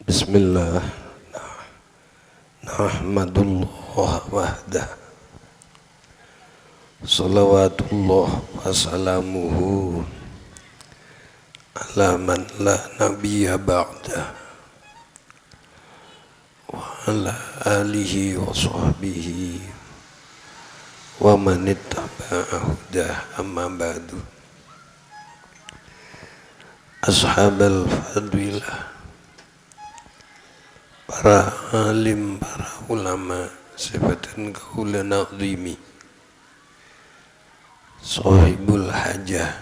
Bismillah. Nahmadullah wahdah. Salawatullah wa salamuhu ala man la nabiyya ba'dah wa ala alihi wa sahbihi wa man ittaba'a hudah, amma ba'du. Ashabal fadilah, para alim, para ulama, sebatan kaula nazimi, sahibul hajah,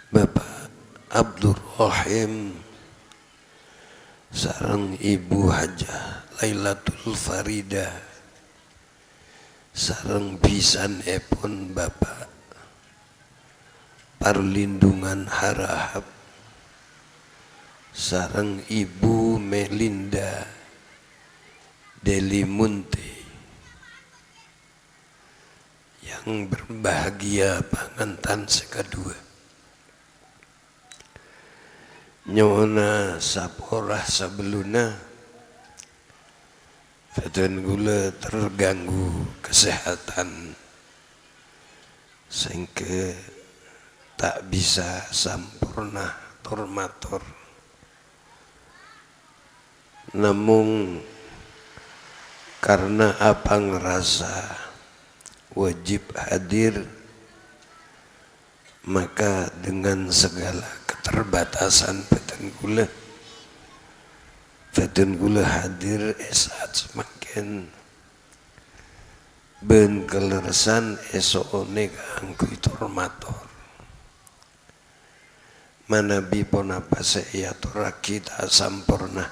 Bapak Abdur Rahim sareng Ibu Hajah Lailatul Farida, sareng pisan epon Bapak Parlindungan Harahap, sareng Ibu Melinda Delimunte yang berbahagia pangantan sekadua. Nyona saporah sebeluna Feten gula terganggu kesehatan sehingga tak bisa sampurna tormator. Namun karena apa ngerasa wajib hadir, maka dengan segala keterbatasan Feten gula hadir saat semakin ben keleresan esone kanggo tormator. Manabi pun apa seyatura kita sampurna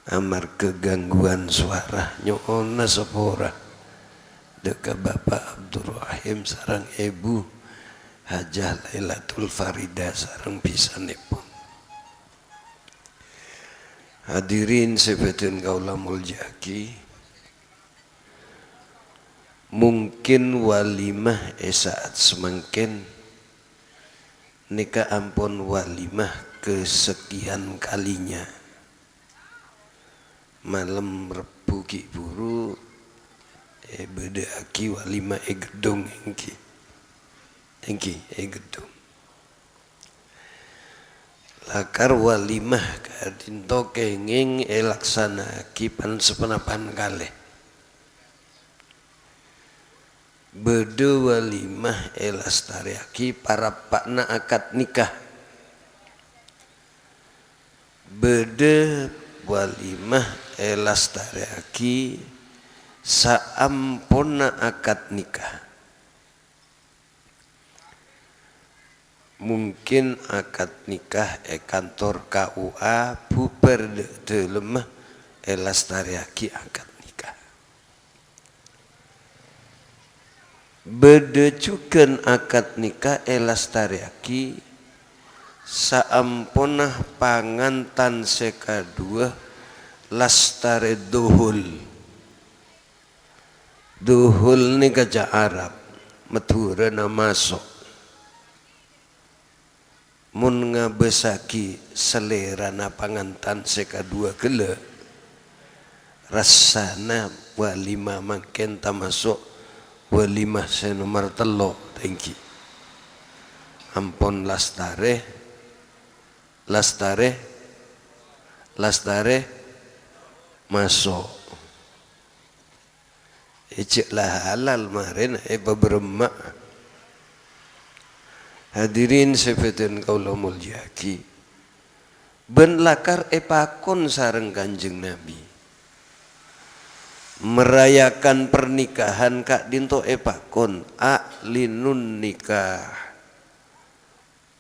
amar kegangguan suara nyona sepora deka Bapak Abdur Rahim sarang Ibu Hajah Lailatul Farida sarang pisanipun. Hadirin sebatin kaula muljaki, mungkin walimah saat semangkin nikah ampun walimah kesekian kalinya. Malam Rebu ki buru beda aki walimah gedung engki gedung lakar walimah kadinto kenging laksana kipan sepenapan kalih beda walimah lastariaki para pakna akad nikah, beda walimah lastariaki saampuna akad nikah. Mungkin akad nikah kantor KUA bubar de lemah lastariaki akad nikah. Beda juga akad nikah lastariaki saampunah pangantan sekadua lastare duhul. Duhul ni gajah Arab, maturana masuk. Mun ngabesaki selera na pangantan sekadua gele, rasana walimah makin tamasuk walimah senomor telo tengki. Ampun lastare masuk. Ijiklah halal marin beremmak. Hadirin sebatin kaula mulyaki, ben lakar epakon sareng Kanjeng Nabi merayakan pernikahan kak dinto epakon a'linun nikah,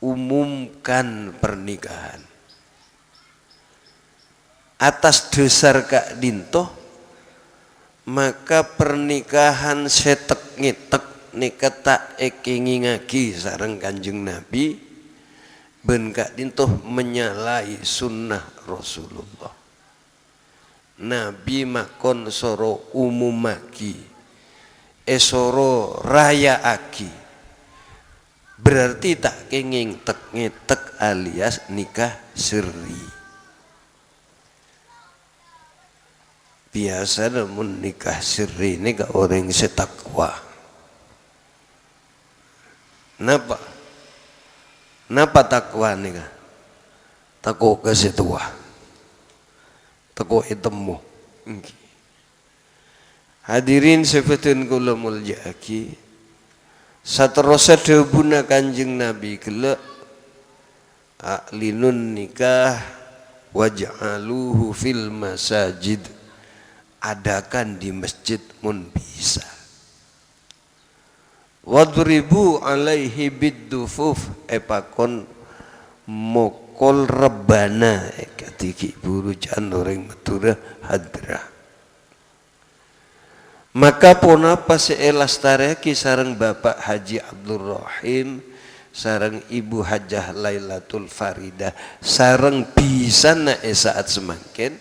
umumkan pernikahan atas dasar kak dinto, maka pernikahan setek ngitek nikah tak ekingingaki sareng Kanjeng Nabi ben kak dintoh menyalahi sunnah Rasulullah. Nabi makon soro umumaki esoro raya aki berarti tak kenging tek ngetek alias nikah sirri. Biasa namun nikah sirri ini gak orang setakwa. Napa takwa nih kah? Takwa kasih tua, takwa itemu. Hadirin sefatun kula mulyaki, saterusnya debuna Kanjeng Nabi kala a'linun nikah waj'aluhu fil masajid, adakan di masjid mun bisa. Wadribu alaihi biddufuf, epakon mokol rebana, katiki burujan orang Madura hadrah. Maka ponapa seelastareki sareng Bapak Haji Abdul Rahim, sareng Ibu Hajah Lailatul Faridah, sareng bisa na saat semakin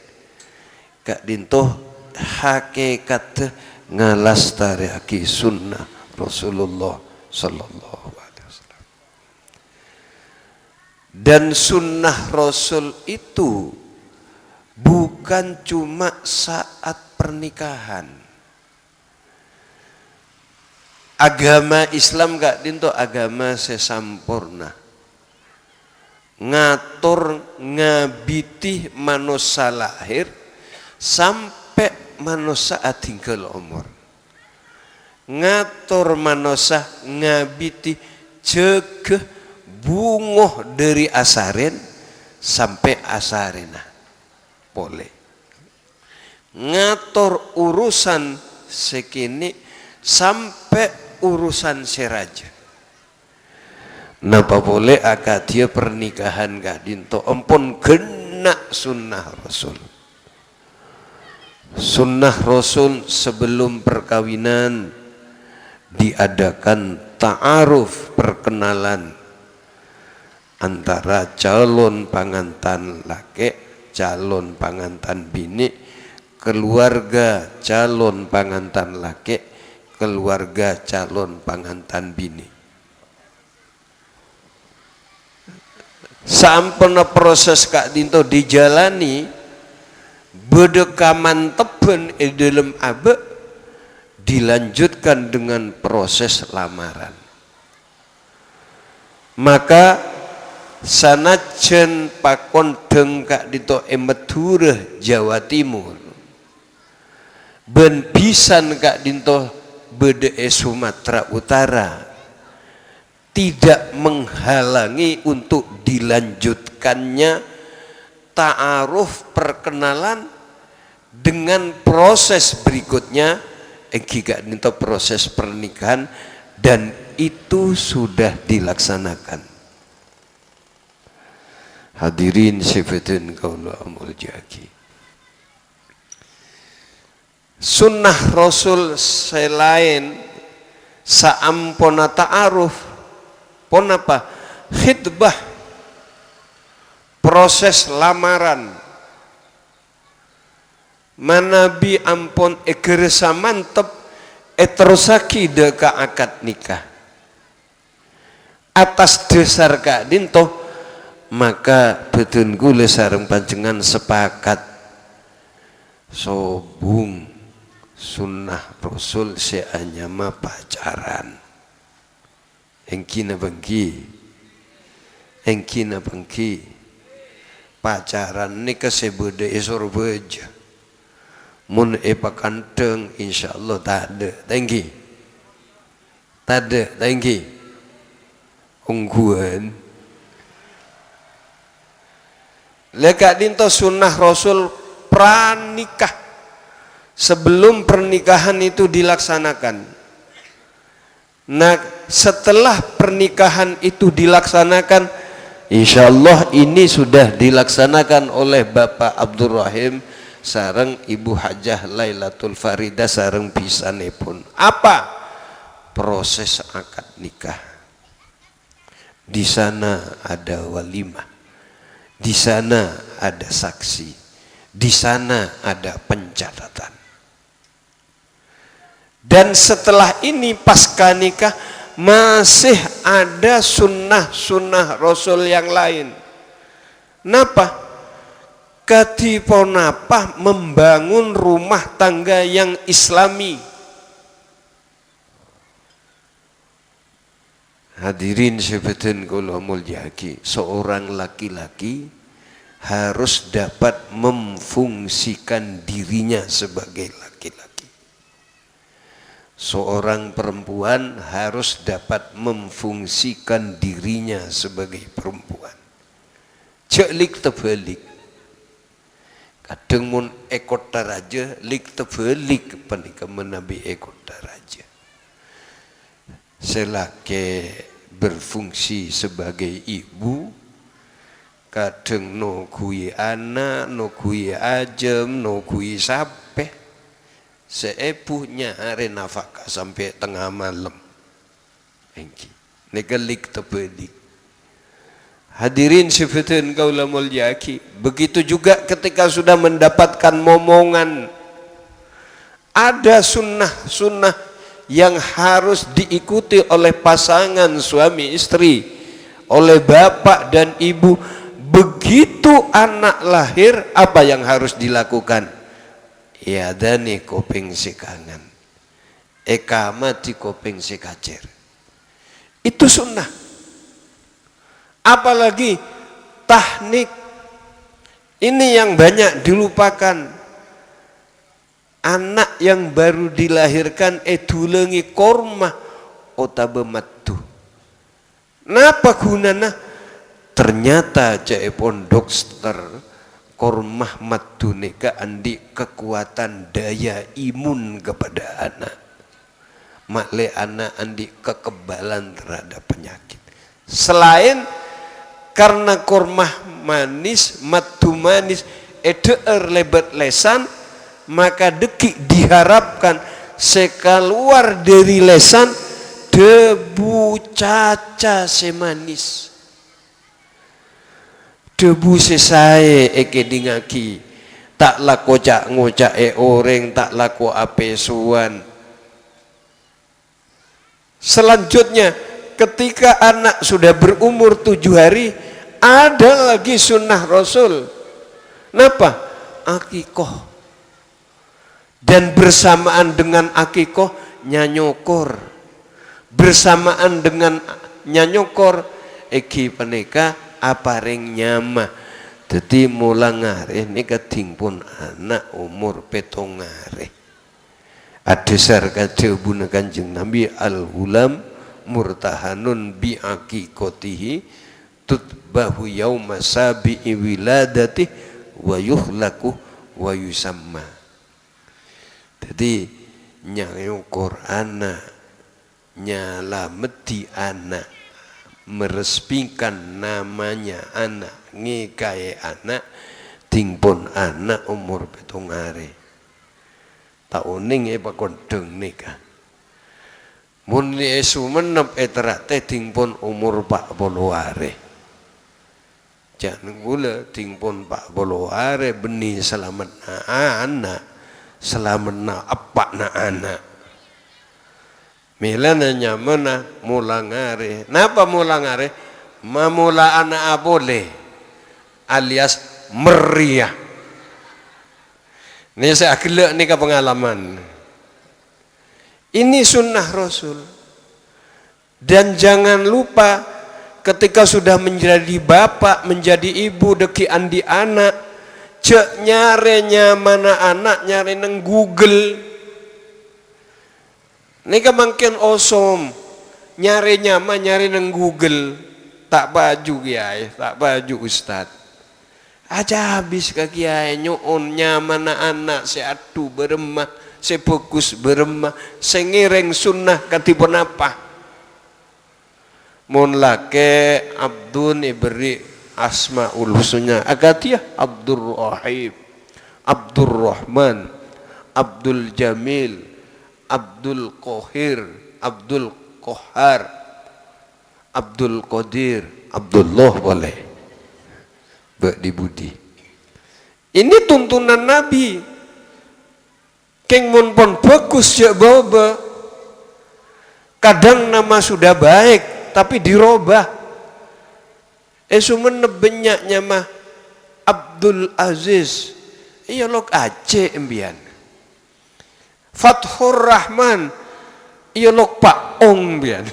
kak dintoh hakikat ngalastareki sunnah Rasulullah Sallallahu Alaihi Wasallam. Dan sunnah Rasul itu bukan cuma saat pernikahan. Agama Islam gak dinto agama sesampurna, ngatur ngabiti manusia lahir sampai manusia tinggal umur, ngatur manusia ngabiti cegah bungoh dari asaren sampai asarena boleh, ngatur urusan sekini sampai urusan seraja. Napa boleh akadia pernikahan gak dinto ampun kena sunnah Rasul. Sunnah Rasul sebelum perkawinan diadakan ta'aruf, perkenalan antara calon pangantan laki, calon pangantan bini, keluarga calon pangantan laki, keluarga calon pangantan bini. Sampurna proses kak dinto dijalani bedekaman teben dalam abe, dilanjutkan dengan proses lamaran. Maka sanajan pakon deng kak dinto Madura Jawa Timur, ben pisan kak dinto bede Sumatera Utara, tidak menghalangi untuk dilanjutkannya ta'aruf perkenalan dengan proses berikutnya gak dinto proses pernikahan, dan itu sudah dilaksanakan. Hadirin sifatin kaula muljaki, sunnah Rasul selain saampona ta'aruf pon apa khidbah, proses lamaran manabi ampon egeresa mantep terusaki deka akad nikah atas dasar kak dinto, maka betun gule sareng panjenengan sepakat sobung sunnah Rasul seanyama pacaran engkina bengki pacaran ni kesebede esor beja mun pakanteng insyaallah tade tengki ungguan leka dinto sunnah Rasul pranikah, sebelum pernikahan itu dilaksanakan. Nah, setelah pernikahan itu dilaksanakan, insya Allah ini sudah dilaksanakan oleh Bapak Abdul Rahim sareng Ibu Hajah Lailatul Faridah sareng pisanipun. Apa? Proses akad nikah. Di sana ada walimah, di sana ada saksi, di sana ada pencatatan. Dan setelah ini pasca nikah masih ada sunnah-sunnah Rasul yang lain. Napa? Kadipunapa membangun rumah tangga yang islami. Hadirin sebetin kula mulyaki, seorang laki-laki harus dapat memfungsikan dirinya sebagai laki-laki. Seorang perempuan harus dapat memfungsikan dirinya sebagai perempuan. Cek terbalik. Kadang mun ekor taraja lik terbalik panika menabi ekor taraja. Selake berfungsi sebagai ibu, kadang no kui anak, no kui ajem, no kui sape, seepuhnya hari nafkah sampai tengah malam. Engki, negelik terbalik. Hadirin sifatin kaula mulyaki, begitu juga ketika sudah mendapatkan momongan, ada sunnah yang harus diikuti oleh pasangan suami istri, oleh bapak dan ibu. Begitu anak lahir, apa yang harus dilakukan? Ya dani kopeng sekangan, ekamati kopeng sekacer. Itu sunnah. Apalagi tahnik, ini yang banyak dilupakan. Anak yang baru dilahirkan edulengi korma otabematu. Napa gunana? Ternyata jaepon dokter kormah matu neka andi kekuatan daya imun kepada anak. Makle anak andi kekebalan terhadap penyakit. Selain karena kormah manis, matu manis, edeer lebat lesan, maka dekik diharapkan sekaluar dari lesan debu caca semanis, debu sesae eke dingaki, tak lako cak ngocak orang, tak lako apesuan. Selanjutnya ketika anak sudah berumur 7 hari, ada lagi sunnah Rasul. Napa? Akikoh. Dan bersamaan dengan akikoh nyanyokor, bersamaan dengan nyanyokor eki paneka apareng nyama. Jadi mulang ngare ini ketingpun anak umur 7 ngare. Adesar kajebunan Kanjeng Nabi al-hulam murtahanun bi akikotihi tutbahu yauma sabi'i wiladati wa yuhlaku wa yusamma. Jadi nyayukor anak, nyalameti anak, meresmikan namanya anak, ngikaye anak, tingpon anak umur 7 hari. Tauning pakondeng nikah. Mun esu menep eterate tingpon umur 40 hari. Jangan gula tingpon 40 hari benih selamat anak. Selamana apa na anak milana nyamana mulangare. Napa mulangare? Mamula anak boleh alias meriah. Ini saya akhirnya ini ke pengalaman. Ini sunnah Rasul. Dan jangan lupa ketika sudah menjadi bapak, menjadi ibu, deki andi anak, cek nyarenya mana anak nyari neng Google. Nika mungkin osom nyari nyama nyari neng Google. Tak baju kiai, tak baju ustad. Aja habis ke kiai nyoon nyamana anak seatu beremah, sefokus beremah, sengireng sunnah katipun apa? Mun lake Abdun ibri Asmaul Husna Agatiyah Abdur Rahim, Abdur Rahman, Abdul Jamil, Abdul Qahir, Abdul Qahar, Abdul Qadir, Abdullah boleh Bakdi Budi. Ini tuntunan Nabi. Keng mun pon bagus ya bawa. Kadang nama sudah baik tapi dirubah. Sumen benyaknya mah Abdul Aziz. Iya lok Aceh embian. Fathur Rahman. Iya lok Pak Ong embian.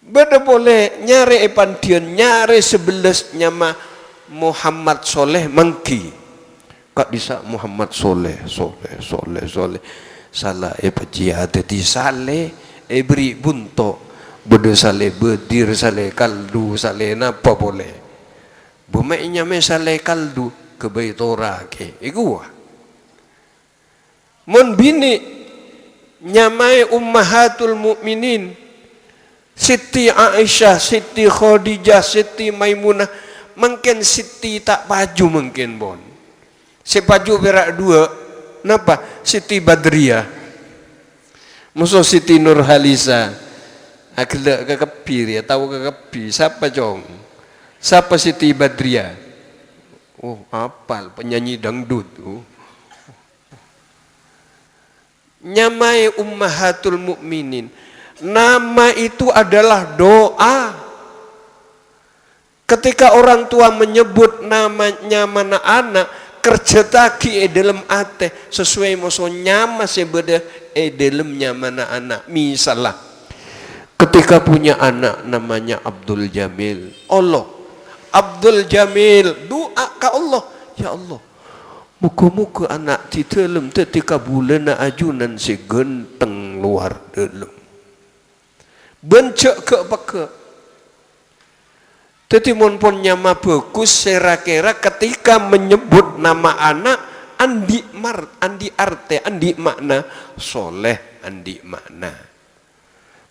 Beda boleh nyari pantian nyari 11 nyama Muhammad Soleh Mangki. Kak bisa Muhammad Soleh salah pejia teti sale beri bunto bede sale bedir sale kaldu sale napa boleh bumainya me sale kaldu ke baitora ke iku mun bini nyamai ummahatul mukminin Siti Aisyah, Siti Khadijah, Siti Maimunah, mungkin Siti tak baju mungkin bon. Si baju berak dua, napa? Siti Badriah. Musuh Siti Nurhalisa. Akhirnya kekepir ya, tahu kekepi. Siapa jong? Siapa Siti Badriah? Oh, apal penyanyi dangdut. Nyamai ummahatul mukminin. Nama itu adalah doa. Ketika orang tua menyebut namanya mana anak, kerja taki dalam ate sesuai moso nyama sebeda dalamnya mana anak. Misalnya, ketika punya anak namanya Abdul Jamil, Allah Abdul Jamil doa ke Allah, ya Allah, muka-muka anak di dalam ketika bulan ajunan si genteng luar dalam. Bencok ke peke. Tetimun pun nyama bagus kira-kira ketika menyebut nama anak andi arte andi makna soleh andi makna.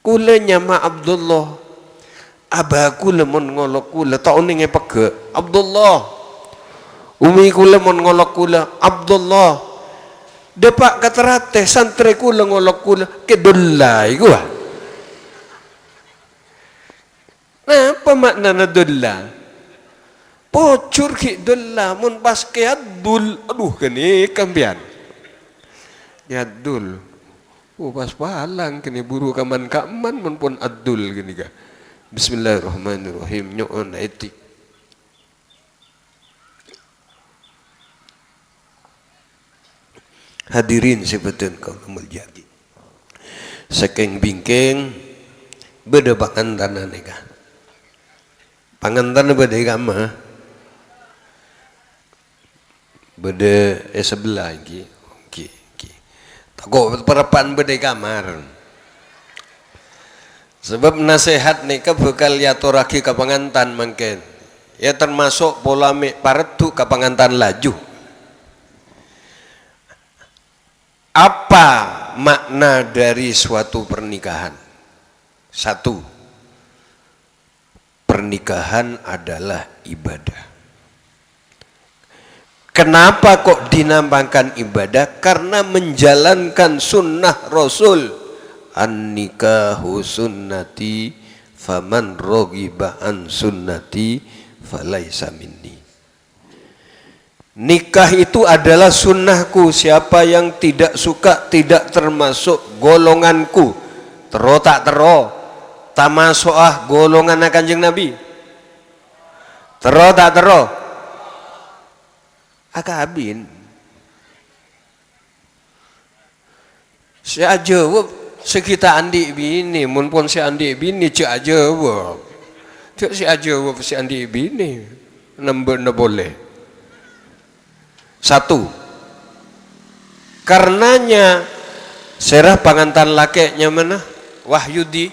Kula nyama Abdullah. Abaku lemon ngolok kula tau ninge peke Abdullah. Umi kula mon ngolok kula Abdullah. Depak katerate santri kula ngolok kula kedulai gua. Nah, apa makna nadulla? Pocur ki dulla mun pas ke adul. Aduh kene kambian. Ya adul. Oh pas palang kene buru kaman mun pun adul gini ka. Bismillahirrahmanirrahim nyoon etik. Hadirin sebetul kau mulyadi. Saking bingking beda pangantan nega. Pangantan beda agama. Beda sebelah lagi. Oke. Takut perapan beda kamar. Sebab nasihat nika bekal yatoraki ke pangantan mungkin. Ya termasuk polemik paretu ke pangantan laju. Apa makna dari suatu pernikahan? Satu, pernikahan adalah ibadah. Kenapa kok dinamakan ibadah? Karena menjalankan sunnah Rasul. An-nikahu sunnati faman raghiba an sunnati falaisa minni. Nikah itu adalah sunnahku. Siapa yang tidak suka tidak termasuk golonganku. Tero tak tero, tamasuk golongan Kanjeng Nabi. Tero tak tero, akabin. Si ajawab sekita andi bini, mun pun si andi bini cek ajawab. Cek si ajawab si andi bini, nambah boleh. Satu, karenanya serah pangantan lakeknya mana? Wahyudi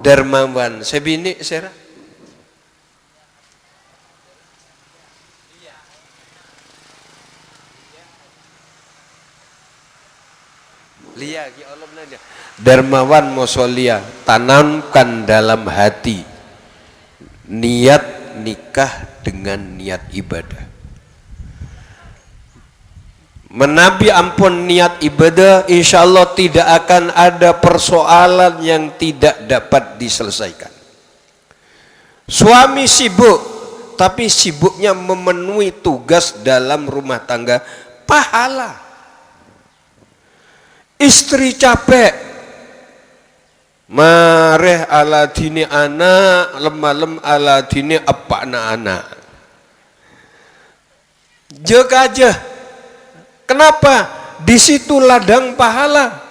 Darmawan sebini serah Lia Darmawan Mosolia, tanamkan dalam hati niat nikah dengan niat ibadah. Menabi ampun niat ibadah, insya Allah tidak akan ada persoalan yang tidak dapat diselesaikan. Suami sibuk, tapi sibuknya memenuhi tugas dalam rumah tangga, pahala. istri capek, mareh ala dini anak, lemalem ala dini apa anak. Jaga aja. Kenapa? Di situ ladang pahala.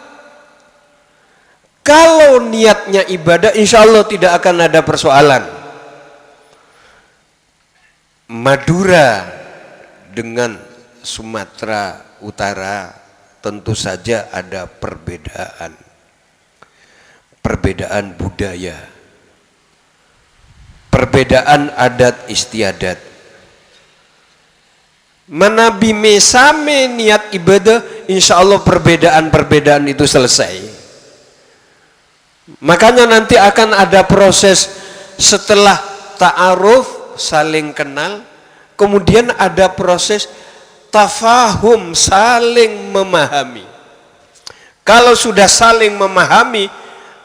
Kalau niatnya ibadah, insya Allah tidak akan ada persoalan. Madura dengan Sumatera Utara tentu saja ada perbedaan. Perbedaan budaya, perbedaan adat istiadat. Menabi mesame niat ibadah, insya Allah perbedaan-perbedaan itu selesai. Makanya nanti akan ada proses setelah ta'aruf, saling kenal, kemudian ada proses tafahum, saling memahami. Kalau sudah saling memahami,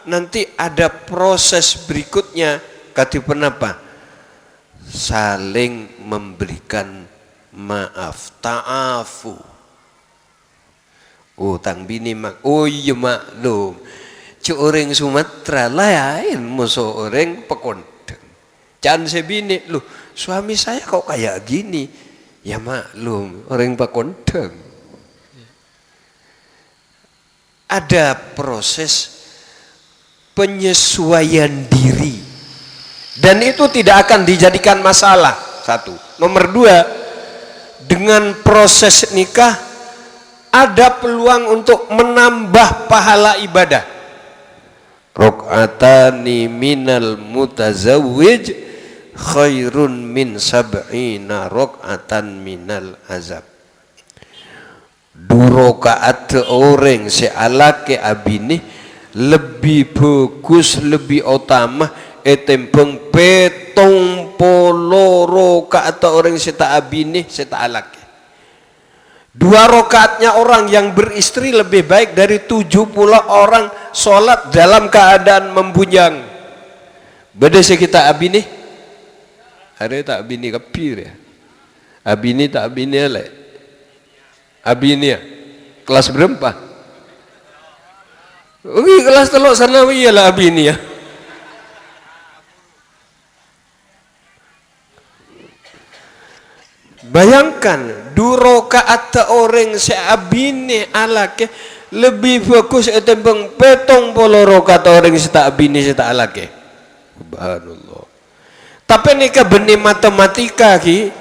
nanti ada proses berikutnya, kata penapa? Saling memberikan maaf, ta'afu. Oh, tang bini mak, oh iya maklum. Cuk orang Sumatera lain, musuh orang Pekondeng. Jangan sebini, loh suami saya kok kayak gini. Ya maklum, orang Pekondeng. Ada proses penyesuaian diri. Dan itu tidak akan dijadikan masalah. Satu. Nomor dua, dengan proses nikah, ada peluang untuk menambah pahala ibadah. Rok'atani minal mutazawwij khairun min sab'ina rok'atan minal azab. Dua rakaat orang sealake abini lebih bagus, lebih utama etempeng petong polo rakaat orang seta abini seta alake. Dua rakaatnya orang yang beristri lebih baik dari 70 orang sholat dalam keadaan membujang. Beda kita abini, ada tak abini kepir ya, abini tak abini le, abini ya, kelas berapa? Oke, kelas telok sanawi lah abini ya. Bayangkan dua rakaat orang seabine alake lebih bagus etembeng petong polo rakaat orang seta abine seta alake. Subhanallah. Tapi nika benih matematika ki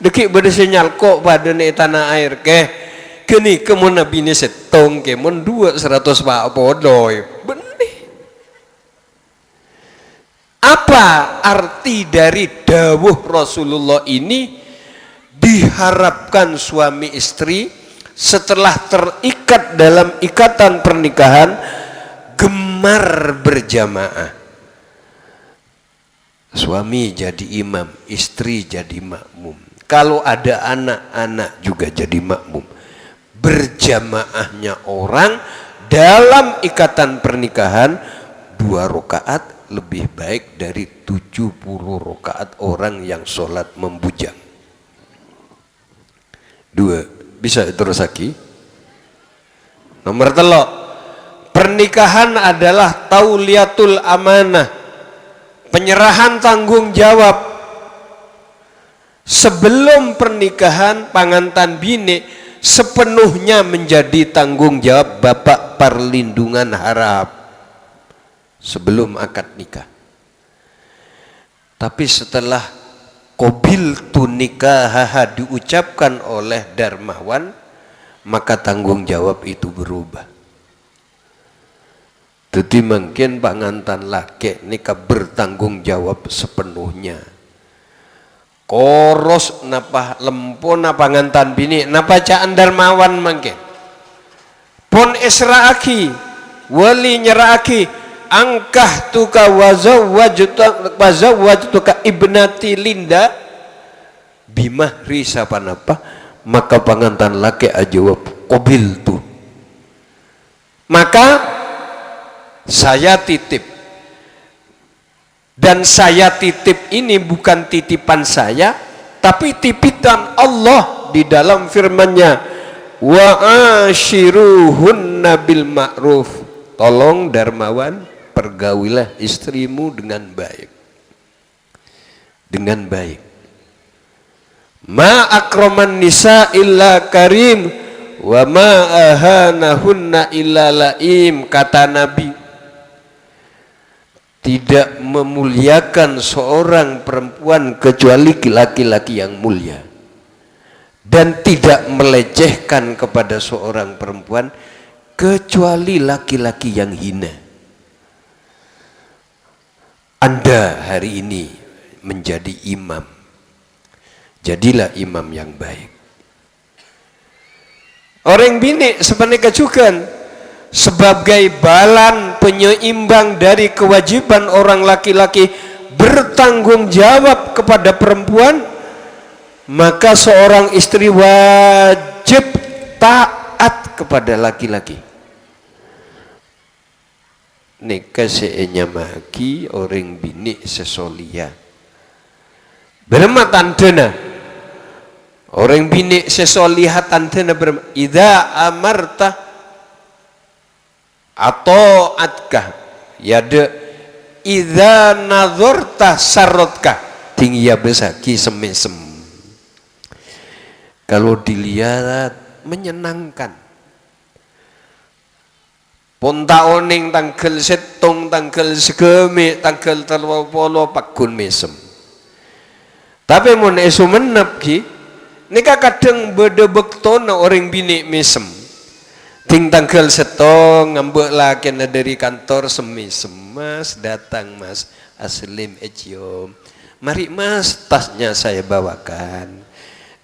dekik beda sinyal kok pada nih tanah air ke kini kemun abine setong kemun 200 pak podoy benih. Apa arti dari dawuh Rasulullah ini? Diharapkan suami istri setelah terikat dalam ikatan pernikahan gemar berjamaah. Suami jadi imam, istri jadi makmum. Kalau ada anak-anak juga jadi makmum. Berjamaahnya orang dalam ikatan pernikahan 2 rakaat lebih baik dari 70 rakaat orang yang sholat membujang. 2, bisa terus lagi. Nomor 3, pernikahan adalah tauliatul amanah, penyerahan tanggung jawab. Sebelum pernikahan pangantan bini sepenuhnya menjadi tanggung jawab bapak perlindungan harap sebelum akad nikah. Tapi setelah qabiltu nikahaha diucapkan oleh Darmawan, maka tanggung jawab itu berubah. Jadi mungkin pangantan laki nikah bertanggung jawab sepenuhnya. Koros napa lempona pangantan bini napa caan Darmawan mungkin. Pon israaki wali nyeraaki angkah tuka wazawwajtuka ibnati Linda bimahri sapanapa, maka pangantan laki ajawab qabiltu, maka saya titip. Dan saya titip ini bukan titipan saya, tapi titipan Allah di dalam firman-Nya wa ashiruhun ashiruhunna bil ma'ruf, tolong Darmawan pergaulilah istrimu dengan baik, dengan baik. Ma akraman nisa illa karim wa ma ahanahunna illa laim, kata Nabi. Tidak memuliakan seorang perempuan kecuali laki-laki yang mulia, dan tidak melecehkan kepada seorang perempuan kecuali laki-laki yang hina. Anda hari ini menjadi imam, jadilah imam yang baik. Orang bini sebenarnya kejukan sebagai balan penyeimbang dari kewajiban orang laki-laki bertanggung jawab kepada perempuan, maka seorang istri wajib taat kepada laki-laki. Nikah seenya maki orang bini sesolia bermatan dena. Orang bini sesolihat tantena idza amarta atau atkah yada idza nazarta sarotka, tinggi ya besaki semesem. Kalau dilihat menyenangkan, ponta oning tanggal setong, tanggal segeme, tanggal terpolo pakun mesem. Tapi mun esu menep ki nika kadang beda bektona orang bini mesem. Ting tanggal setong ngambek lah kena dari kantor semisem, mas datang mas aslim ecium, mari mas tasnya saya bawakan.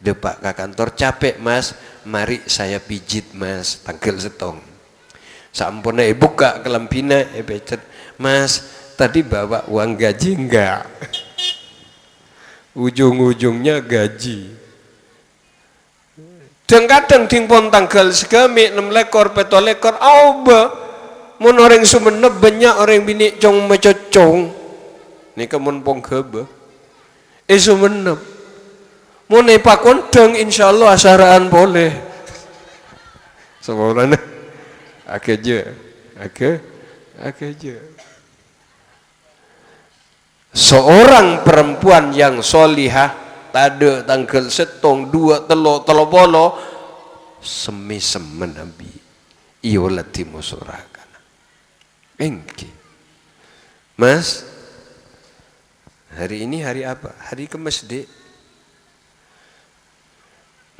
Depak ke kantor capek mas, mari saya pijit mas tanggal setong. Sampurna buka kelempina becet, mas tadi bawa uang gaji enggak? Ujung-ujungnya gaji. Dan kadang tingpon tanggal segami 6 lekor 7 lekor auba mun orang Sumeneb banyak orang bini cong mecocong ni kemun pong kebe Sumeneb mun pak kondeng insyaallah asaraan boleh semuanya ake je seorang perempuan yang solihah tade tanggal setong 2 telo polo semisem menabi iolati musurakan engki. Mas hari ini hari apa? Hari Kemis dek.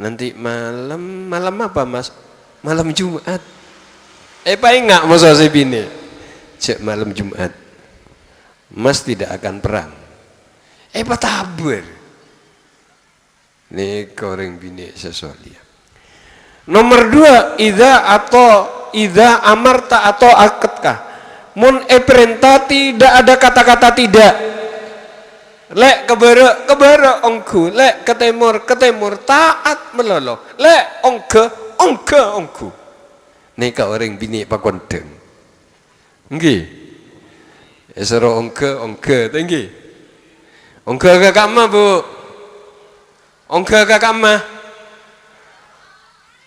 Nanti malam apa mas? Malam Jumat. Paling nggak mau saya bini cek malam Jumat mas tidak akan perang tabur. Ini koreng bini sesolia. Nomor 2, idza amarta atau akadkah. Mun perintah tidak ada kata-kata tidak. Lek kebere ongku, lek ke timur taat melolo. Lek ongke ongku. Nika orang bini pakondeng. Nggih. Esero ongke tinggi. Ongke ke kamma bu. Ongke ke kamma.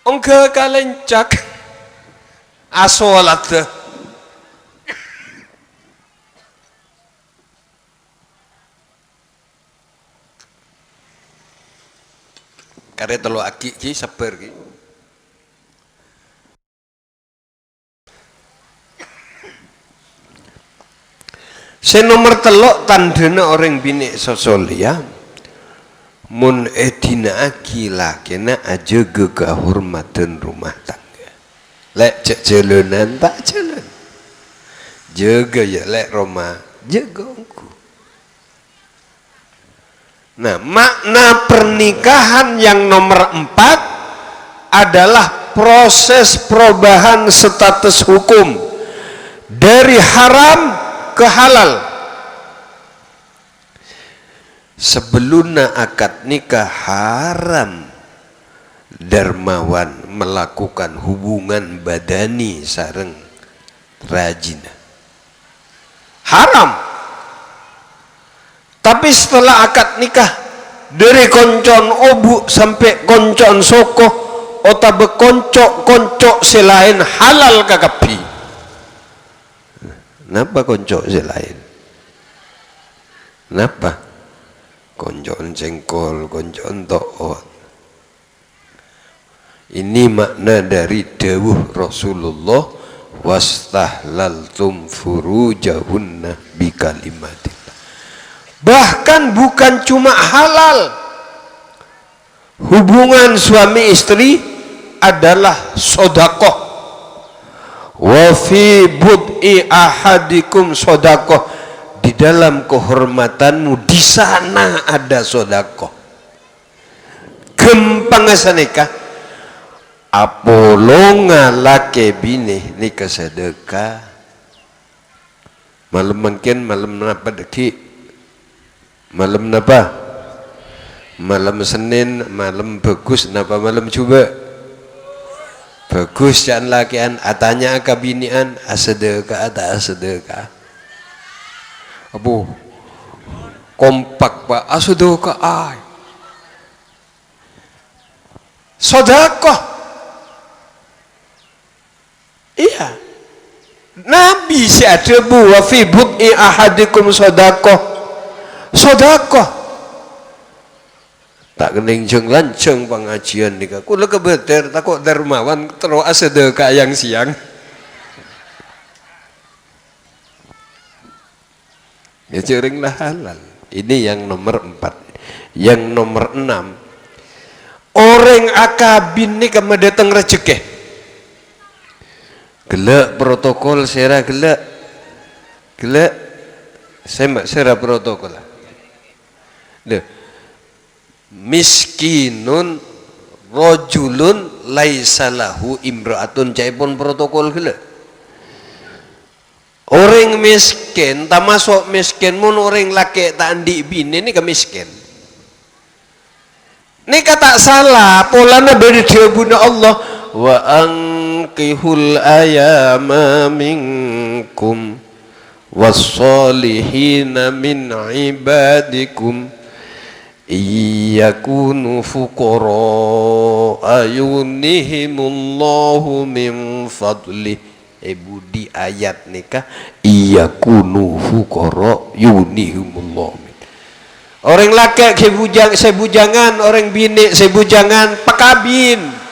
Ongke ke lencak. Asolat. Kare telo aki ki sabar ki. Nomor telok tandana orang bini sosolia. Mun edina akila kena aja kehormatan rumah tangga. Lek cek jalanan tak jalan. Jaga ya lek Roma, jaga ongku. Nah, makna pernikahan yang nomor 4 adalah proses perubahan status hukum dari haram ke halal. Sebelumnya akad nikah haram Darmawan melakukan hubungan badani sareng rajina. Haram. Tapi setelah akad nikah dari koncon obu sampai koncon soko otabe koncok selain halal kakapi. Napa koncok selain? Napa? Koncokan jengkol, koncokan to'ot. Ini makna dari dawuh Rasulullah, wastahlaltum furujahunna bikalimatillah. Bahkan bukan cuma halal, hubungan suami istri adalah sodakoh. Wa fi bud'i ahadikum sodakoh, di dalam kehormatanmu di sana ada sodakoh. Gempang asaneka Apolo ngalake bini nikah sedekah. Malam mungkin malam napa deki? Malam napa? Malam Senin, malam bagus napa malam coba? Bagus jangan lakian atanya kabinian asedekah ata asedekah. Abu kompak Pak asedekah ay. Sedekah. Iya, Nabi si ada wa fi bud'i ahadikum sodakoh. Tak kening jeng lanceng pengajian nika. Kula kebeter takut dermawan terus sedekah yang siang. Ya ceringlah halal. Ini yang nomor 4. Yang nomor 6. Orang akabin nika mendatang rezeki. Gelak protokol sera gelak sera protokol deh miskinun rojulun laisalahu imraatun caipun protokol gelak orang miskin tak masuk miskin mun orang laki tak andi bini ini kemiskin ini kata salah polanya beri diabuna Allah wa ankihul ayama minkum wassalihina min ibadikum iyakunu fuqara ayunihimullahu min fadli. Budi ayat nikah iyakunu fuqara yunihimullahu. Orang laki sebujangan, orang bini sebujangan pakabin.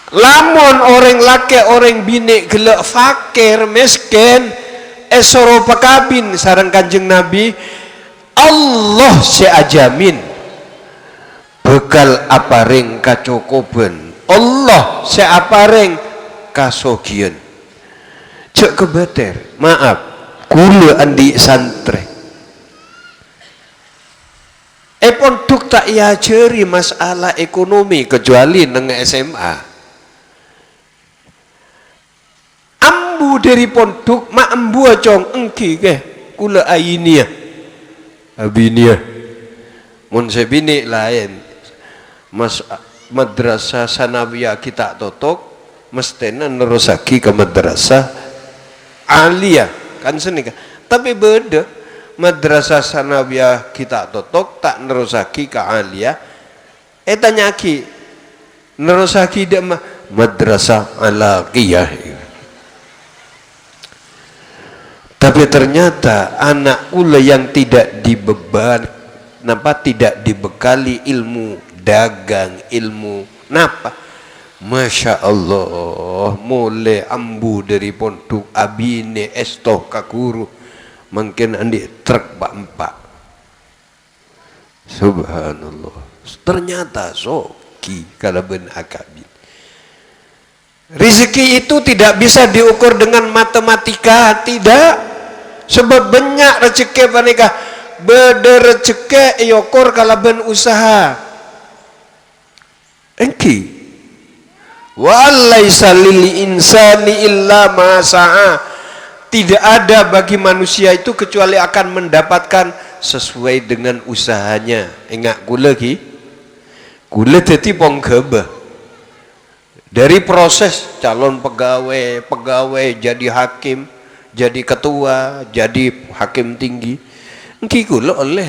Lamun orang laki orang bini gelak fakir miskin esoro pakabin sareng Kanjeng Nabi Allah seajamin bekal aparing kacukupan Allah seaparing kasogian cek kebeter maaf kula andi santre pondok tak iajari masalah ekonomi kecuali neng SMA. Ambu dari pondok mak ambu acong engki ke kula ainia abinia mun sebini lain mas madrasah sanawiyah kita totok mestena nerusaki ke madrasah aliyah kan senika tapi beda madrasah sanawiyah kita totok tak nerusaki ke aliyah tanyaki nerusaki dak madrasah alaqiyah. Tapi ternyata anak kula yang tidak dibeban, tidak dibekali ilmu dagang, ilmu napa? Masya Allah, mulai ambu dari pondok abine estoh kakuru, mungkin andi truk bak-empak. Subhanallah, ternyata soki kalau ben akabin. Rizki itu tidak bisa diukur dengan matematika, tidak. Sebab banyak rezeki panika beda rezeki iukur kalau ben usaha. Engki. Wa laisa lil insani illa ma sa'a. Tidak ada bagi manusia itu kecuali akan mendapatkan sesuai dengan usahanya. Ingat kula ki. Kula dadi wong gebeh. Dari proses calon pegawai jadi hakim, jadi ketua, jadi hakim tinggi. Engki kula oleh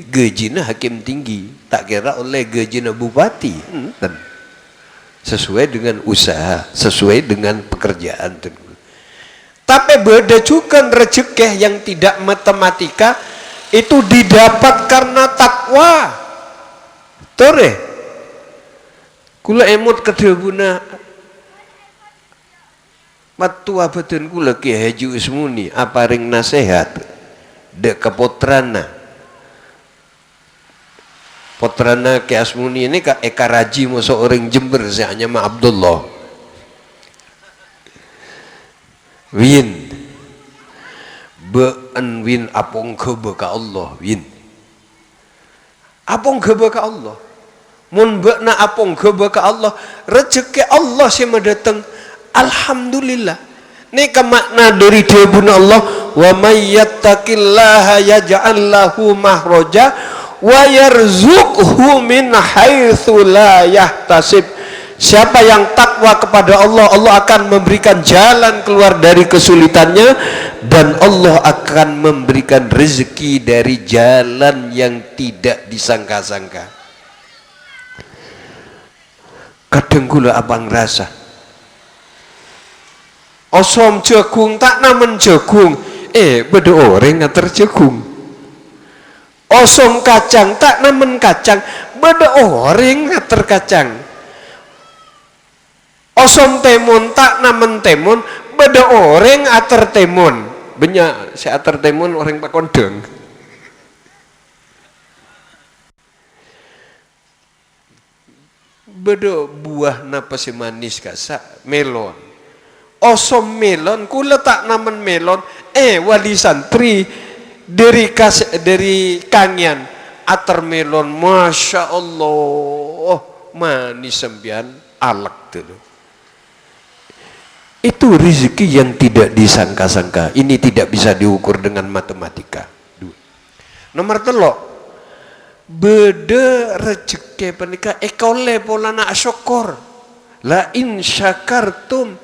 gajina hakim tinggi. tak kira oleh gejina bupati. Sesuai dengan usaha, sesuai dengan pekerjaan. Tapi beda juga rezeki yang tidak matematika itu didapat karena takwa. Tore kula emut kedebuna matua badan kula Ki Haji Usmuni aparing nasihat dek kepotrana potrana Ki Asmuni ini Kak Eka Raji masa orang Jember hanya Ma Abdullah win be'en win apong kebe ka Allah win apong kebe ka Allah mun be'na apong kebe ka Allah rezeki Allah sih mendatang alhamdulillah ini makna dari debun Allah wa may yattaqillaha yaj'al lahu mahraja wa yarzuqhu min haitsu la yahtasib. Siapa yang takwa kepada Allah, Allah akan memberikan jalan keluar dari kesulitannya dan Allah akan memberikan rezeki dari jalan yang tidak disangka-sangka. Kadang kula abang rasa osom jagung tak namen jagung beda orang ngater jagung osom kacang tak namen kacang beda orang ngater kacang osom temon tak namen temon beda orang ater temon banyak si ater temon orang pakondeng beda buah napa si manis kasa melon osom melon kula tak namen melon wali santri dari kangian atar melon masya Allah manis sembian alak dulu itu rezeki yang tidak disangka-sangka ini tidak bisa diukur dengan matematika. Nomor telok beda rezeki pernikah ekole polana syukur la in syakartum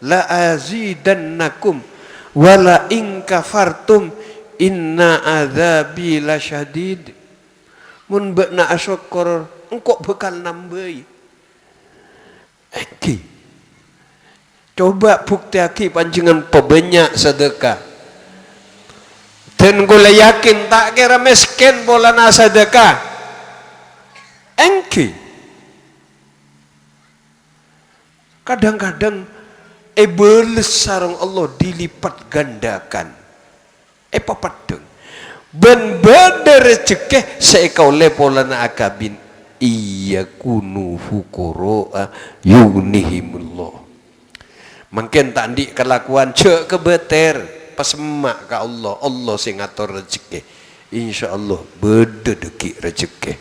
la azidannakum wala in kafartum inna adzabi lasyadid. Mun beuna syukur engkau bekal nambahi. Coba buktiake panjenengan pebanyak sedekah. Dan kula yakin tak kira miskin bolana sedekah. Kadang-kadang beles sarang Allah dilipat gandakan papadeng ben beda rezeki seekau lepolana akabin iya kunu fukuro yunihimullah mungkin tandi kelakuan cek kebeter pesemak ka Allah Allah sing ngatur rezeki insyaallah beda deki rezeki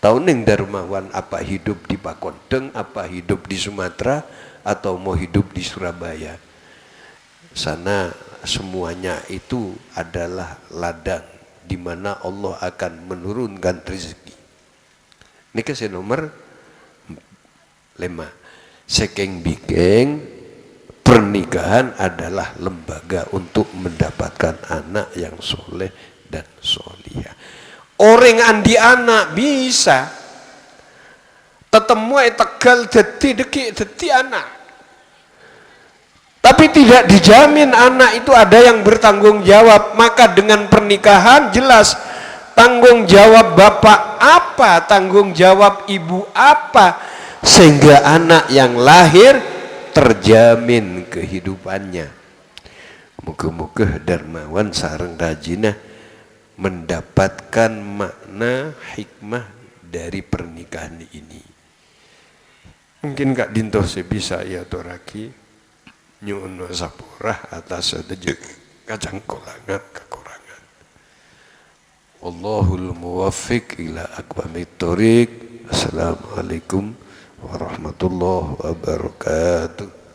tahun ning Darmawan apa hidup di Pakondeng apa hidup di Sumatera atau mau hidup di Surabaya sana semuanya itu adalah ladang di mana Allah akan menurunkan rezeki. Ini kasih nomor 5 sekeng bikeng pernikahan adalah lembaga untuk mendapatkan anak yang soleh dan solihah. Orang andi anak bisa tetemu tegal deti anak. Tapi tidak dijamin anak itu ada yang bertanggung jawab. Maka dengan pernikahan jelas tanggung jawab bapak apa, tanggung jawab ibu apa, sehingga anak yang lahir terjamin kehidupannya. Muga-muga Darmawan sareng rajinah mendapatkan makna hikmah dari pernikahan ini. Mungkin Kak Dinto bisa ya toraki nyuwun sapurah atas sedejek kacang kolangan kekurangan. Wallahul muwaffiq ila aqwamit thoriq. Assalamualaikum warahmatullahi wabarakatuh.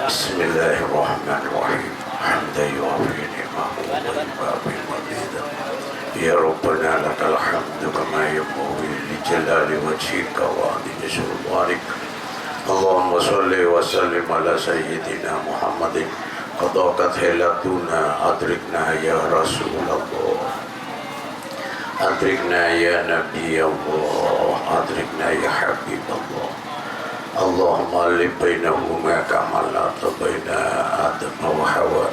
Bismillahirrahmanirrahim. Hamdan yuwafi ni'amahu wa yukafi mazidah. Ya Rabbana lakal hamdu kama yanbaghi li jalali wajhika wa 'azimi sultanik. Allahumma salli wa sallim ala sayyidina Muhammadin. Qadaqat hilatuna adrikna ya Rasulullah. Adrikna ya Nabi Allah. Adrikna ya Habib Allah. Allahumma alif bainahuma kama alafta baina Adam wa Hawa.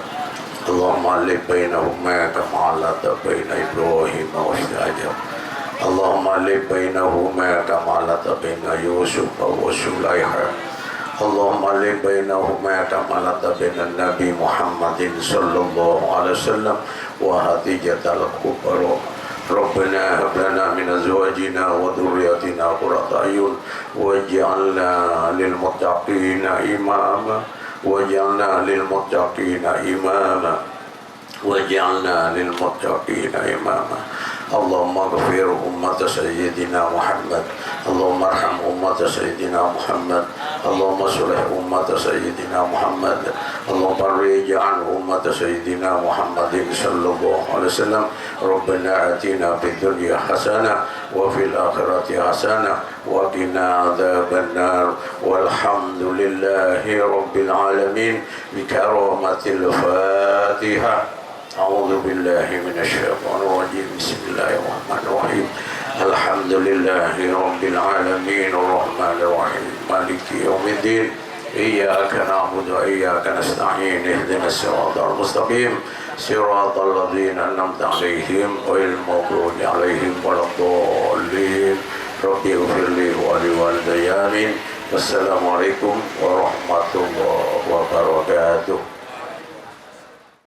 Allahumma alif bainahuma kama alafta baina Ibrahim wa Hajar. Allahumma alif bainahuma kama alafta baina Yusuf wa Sulaiha. Allahumma alif bainahuma kama alafta baina Nabi Muhammadin sallallahu alaihi wasallam wa Hadijatul Kubra. Rabbana hab lana min azwajina wa dhurriyyatina qurrata a'yun waj'alna lil muttaqina imama waj'alna lil muttaqina imama waj'alna lil muttaqina imama. Allahumma ighfir ummat sayyidina Muhammad. Allahumma arham ummat sayyidina Muhammad. Allahumma sulih ummat sayyidina Muhammad. Allahumma farrij an ummat sayyidina Muhammadin sallallahu alaihi wasallam. Rabbana atina fid dunya hasanah wa fil akhirati hasanah wa qina adzabannar. Walhamdulillahi rabbil alamin bi karamatil Fatihah. A'udzu billahi minasyaitonir rajim. Bismillahirrahmanirrahim. Alhamdulillahi rabbil alamin arrahmanir rahim maliki yaumiddin. Iyyaka na'budu wa iyyaka nasta'in. Ihdinas siratal mustaqim. Siratal ladzina an'amta 'alaihim ghairil maghdubi 'alaihim waladdallin. Rabbi ighfirli wa liwalidayya. Wassalamualaikum warahmatullahi wabarakatuh.